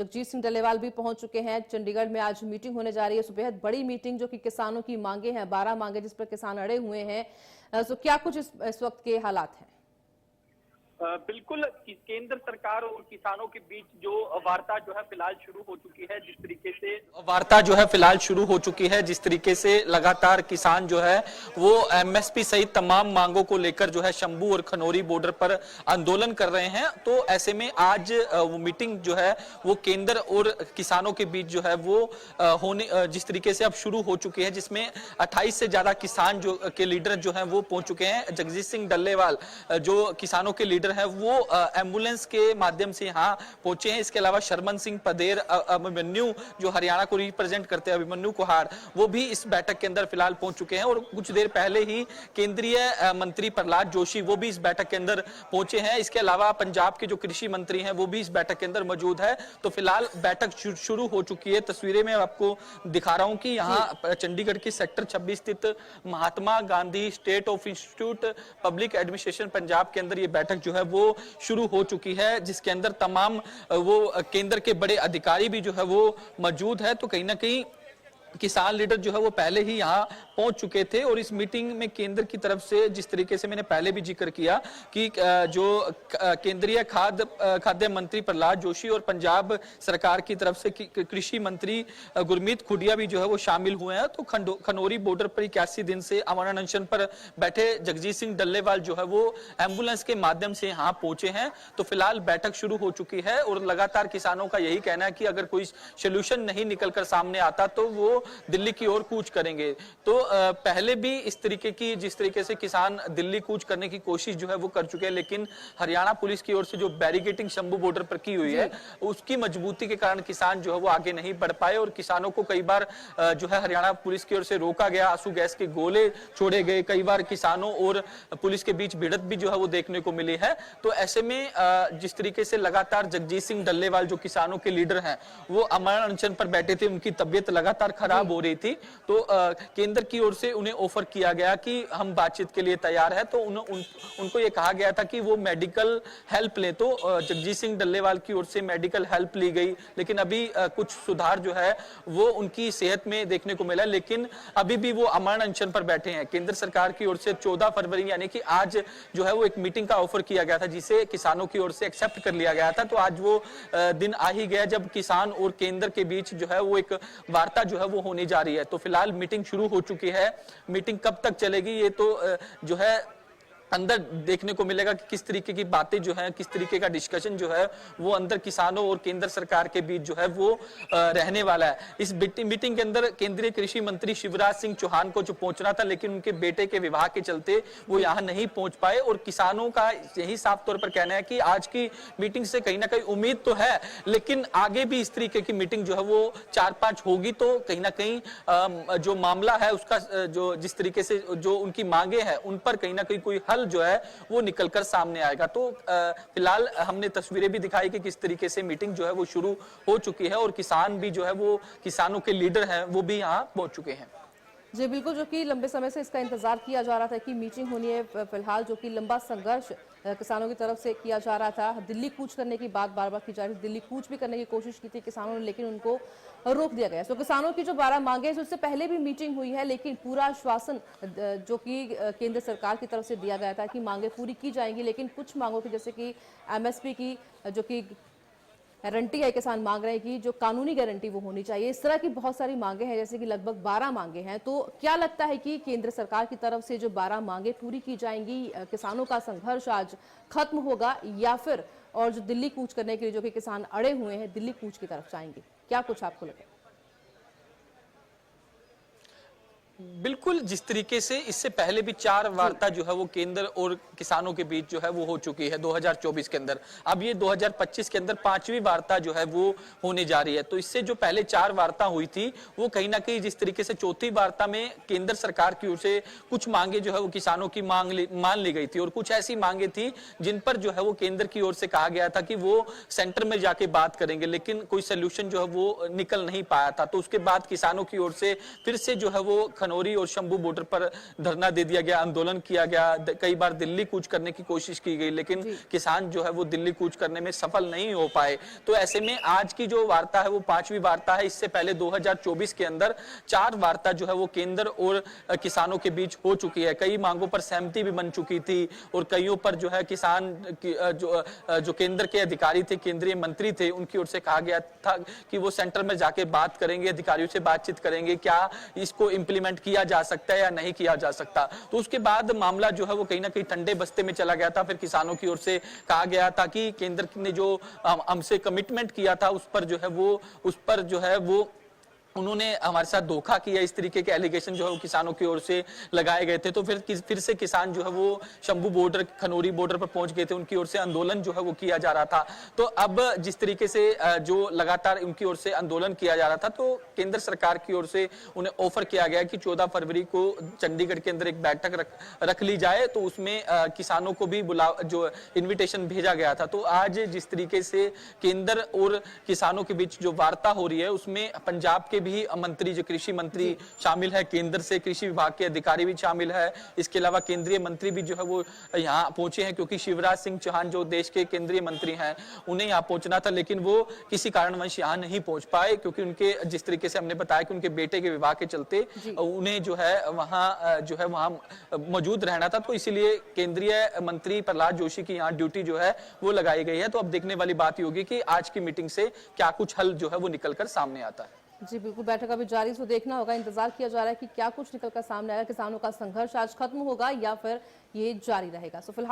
जगजीत सिंह डल्लेवाल भी पहुंच चुके हैं। चंडीगढ़ में आज मीटिंग होने जा रही है, बेहद बड़ी मीटिंग जो कि किसानों की मांगे हैं, 12 मांगे जिस पर किसान अड़े हुए हैं। सो क्या कुछ इस वक्त के हालात हैं? बिल्कुल, केंद्र सरकार और किसानों के बीच जो वार्ता जो है फिलहाल शुरू हो चुकी है। जिस तरीके से लगातार किसान जो है वो एमएसपी सहित तमाम मांगों को लेकर जो है शंभू और खनौरी बॉर्डर पर आंदोलन कर रहे हैं। तो ऐसे में आज वो मीटिंग जो है वो केंद्र और किसानों के बीच जो है वो जिस तरीके से अब शुरू हो चुकी है, जिसमें 28 से ज्यादा किसान जो के लीडर जो है वो पहुंच चुके हैं। जगजीत सिंह डल्लेवाल जो किसानों के लीडर है वो एम्बुलेंस के माध्यम से यहाँ पहुंचे हैं। इसके अलावा शर्मन सिंह पदेर, अभिमन्यु जो हरियाणा को रिप्रेजेंट करते हैं, अभिमन्यु कुहाड़, वो भी इस बैठक के अंदर फिलहाल पहुंच चुके हैं। और कुछ देर पहले ही केंद्रीय मंत्री प्रहलाद जोशी वो भी इस बैठक के अंदर पहुंचे हैं। इसके अलावा पंजाब के जो कृषि मंत्री हैं वो भी इस बैठक के अंदर मौजूद है। तो फिलहाल बैठक शुरू हो चुकी है। तस्वीरें मैं आपको दिखा रहा हूं कि यहाँ चंडीगढ़ के सेक्टर 26 स्थित Mahatma Gandhi state of institute public administration Punjab के अंदर ये बैठक जो है वो शुरू हो चुकी है, जिसके अंदर तमाम वो केंद्र के बड़े अधिकारी भी जो है वो मौजूद है। तो कहीं ना कहीं किसान लीडर जो है वो पहले ही यहाँ पहुंच चुके थे। और इस मीटिंग में केंद्र की तरफ से जिस तरीके से मैंने पहले भी जिक्र किया कि जो केंद्रीय खाद्य मंत्री प्रहलाद जोशी और पंजाब सरकार की तरफ से कृषि मंत्री गुरमीत खुडिया भी जो है वो शामिल हुए हैं। तो खनौरी बॉर्डर पर 81 दिन से अमरण अनशन पर बैठे जगजीत सिंह डल्लेवाल जो है वो एम्बुलेंस के माध्यम से यहाँ पहुंचे हैं। तो फिलहाल बैठक शुरू हो चुकी है और लगातार किसानों का यही कहना है कि अगर कोई सोल्यूशन नहीं निकलकर सामने आता तो वो दिल्ली की ओर कूच करेंगे। तो पहले भी इस तरीके की जिस तरीके से किसान दिल्ली कूच करने की कोशिश जो है वो कर चुके हैं, लेकिन हरियाणा पुलिस की ओर से जो बैरिकेडिंग शंभू बॉर्डर पर की हुई है उसकी मजबूती के कारण किसान जो है वो आगे नहीं बढ़ पाए। और किसानों को कई बार जो है हरियाणा पुलिस की ओर से रोका गया, आंसू गैस के गोले छोड़े गए, कई बार किसानों और पुलिस के बीच भिड़ंत भी जो है वो देखने को मिली है। तो ऐसे में जिस तरीके से लगातार जगजीत सिंह डल्लेवाल जो किसानों के लीडर हैं वो अमरण अनशन पर बैठे थे, उनकी तबियत लगातार खराब हो रही थी। तो केंद्र की ओर से उन्हें ऑफर किया गया कि हम बातचीत के लिए तैयार है। तो उनको ये कहा गया था कि वो मेडिकल हेल्प ले। तो जगजीत सिंह डल्लेवाल की ओर से मेडिकल हेल्प ली गई, लेकिन अभी कुछ सुधार जो है वो उनकी सेहत में देखने को मिला, लेकिन अभी भी वो अमरण अनशन पर बैठे हैं। केंद्र सरकार की ओर से 14 फरवरी यानी कि आज जो है वो एक मीटिंग का ऑफर किया गया था, जिसे किसानों की ओर से एक्सेप्ट कर लिया गया था। तो आज वो दिन आ ही गया जब किसान और केंद्र के बीच जो है वो एक वार्ता जो है वो होने जा रही है। तो फिलहाल मीटिंग शुरू हो चुकी है। मीटिंग कब तक चलेगी ये तो जो है अंदर देखने को मिलेगा कि किस तरीके की बातें जो है, किस तरीके का डिस्कशन जो है वो अंदर किसानों और केंद्र सरकार के बीच जो है वो रहने वाला है। इस मीटिंग के अंदर केंद्रीय कृषि मंत्री शिवराज सिंह चौहान को जो पहुंचना था, लेकिन उनके बेटे के विवाह के चलते वो यहाँ नहीं पहुंच पाए। और किसानों का यही साफ तौर पर कहना है कि आज की मीटिंग से कहीं ना कहीं उम्मीद तो है, लेकिन आगे भी इस तरीके की मीटिंग जो है वो 4-5 होगी तो कहीं ना कहीं जो मामला है उसका जो जिस तरीके से जो उनकी मांगे हैं उन पर कहीं ना कहीं कोई हल जो है वो निकलकर सामने आएगा। तो फिलहाल हमने तस्वीरें भी दिखाई कि किस तरीके से मीटिंग जो है वो शुरू हो चुकी है और किसान भी जो है वो किसानों के लीडर हैं वो भी यहाँ पहुंच चुके हैं। जी बिल्कुल, जो कि लंबे समय से इसका इंतजार किया जा रहा था कि मीटिंग होनी है। फिलहाल जो कि लंबा संघर्ष किसानों की तरफ से किया जा रहा था, दिल्ली कूच करने की बात बार बार की जा रही थी, दिल्ली कूच भी करने की कोशिश की थी किसानों ने, लेकिन उनको रोक दिया गया। तो किसानों की जो 12 मांगे हैं उससे पहले भी मीटिंग हुई है, लेकिन पूरा आश्वासन जो कि केंद्र सरकार की तरफ से दिया गया था कि मांगे पूरी की जाएंगी, लेकिन कुछ मांगों की जैसे कि एमएसपी की जो कि गारंटी है, किसान मांग रहे हैं कि जो कानूनी गारंटी वो होनी चाहिए। इस तरह की बहुत सारी मांगे हैं, जैसे कि लगभग 12 मांगे हैं। तो क्या लगता है कि केंद्र सरकार की तरफ से जो 12 मांगे पूरी की जाएंगी, किसानों का संघर्ष आज खत्म होगा, या फिर और जो दिल्ली कूच करने के लिए जो कि किसान अड़े हुए हैं दिल्ली कूच की तरफ जाएंगे? क्या कुछ आपको लगता है? बिल्कुल, जिस तरीके से इससे पहले भी 4 वार्ता जो है वो केंद्र और किसानों के बीच जो है वो हो चुकी है 2024 के अंदर। अब ये 2025 के अंदर 5वीं वार्ता जो है वो होने जा रही है। तो इससे जो पहले 4 वार्ता हुई थी वो कहीं ना कहीं जिस तरीके से 4थी वार्ता में केंद्र सरकार की ओर से कुछ मांगे जो है वो किसानों की मान ली गई थी, और कुछ ऐसी मांगे थी जिन पर जो है वो केंद्र की ओर से कहा गया था कि वो सेंटर में जाके बात करेंगे, लेकिन कोई सोल्यूशन जो है वो निकल नहीं पाया था। तो उसके बाद किसानों की ओर से फिर से जो है वो खनौरी और शंभू बॉर्डर पर धरना दे दिया गया, आंदोलन किया गया, कई बार दिल्ली कूच करने की कोशिश की गई, लेकिन किसान जो है वो दिल्ली कूच करने में सफल नहीं हो पाए। तो ऐसे में आज की जो वार्ता है वो 5वीं वार्ता है। इससे पहले 2024 के अंदर 4 वार्ता जो है वो केंद्र और किसानों के बीच हो चुकी है। कई मांगों पर सहमति भी बन चुकी थी और कईयों पर जो है किसान जो केंद्र के अधिकारी थे, केंद्रीय मंत्री थे, उनकी ओर से कहा गया था कि वो सेंटर में जाके बात करेंगे, अधिकारियों से बातचीत करेंगे, क्या इसको इंप्लीमेंट किया जा सकता है या नहीं किया जा सकता। तो उसके बाद मामला जो है वो कहीं ना कहीं ठंडे बस्ते में चला गया था। फिर किसानों की ओर से कहा गया था कि केंद्र ने जो हमसे कमिटमेंट किया था उस पर जो है वो उन्होंने हमारे साथ धोखा किया, इस तरीके के एलिगेशन जो है वो किसानों की ओर से लगाए गए थे। तो फिर से किसान जो है वो शंभू बॉर्डर, खनौरी बॉर्डर पर पहुंच गए थे, उनकी ओर से आंदोलन जो है वो किया जा रहा था। तो अब जिस तरीके से जो लगातार उनकी ओर से आंदोलन किया जा रहा था, तो केंद्र सरकार की ओर से उन्हें ऑफर किया गया कि 14 फरवरी को चंडीगढ़ के अंदर एक बैठक रख ली जाए। तो उसमें किसानों को भी जो इन्विटेशन भेजा गया था। तो आज जिस तरीके से केंद्र और किसानों के बीच जो वार्ता हो रही है, उसमें पंजाब के भी मंत्री, जो कृषि मंत्री शामिल है, केंद्र से कृषि विभाग के अधिकारी भी शामिल है, इसके अलावा केंद्रीय मंत्री भी जो है वो यहाँ पहुंचे हैं, क्योंकि शिवराज सिंह चौहान जो देश के केंद्रीय मंत्री हैं उन्हें यहाँ पहुंचना था, लेकिन वो किसी कारणवश यहाँ नहीं पहुंच पाए, क्योंकि उनके जिस तरीके से हमने बताया कि उनके बेटे के विवाह के चलते उन्हें जो है वहां मौजूद रहना था। तो इसीलिए केंद्रीय मंत्री प्रहलाद जोशी की यहाँ ड्यूटी जो है वो लगाई गई है। तो अब देखने वाली बात होगी कि आज की मीटिंग से क्या कुछ हल जो है वो निकलकर सामने आता है। जी बिल्कुल, बैठक अभी जारी, सो देखना होगा, इंतजार किया जा रहा है कि क्या कुछ निकलकर सामने आएगा, किसानों का संघर्ष आज खत्म होगा या फिर ये जारी रहेगा। सो फिलहाल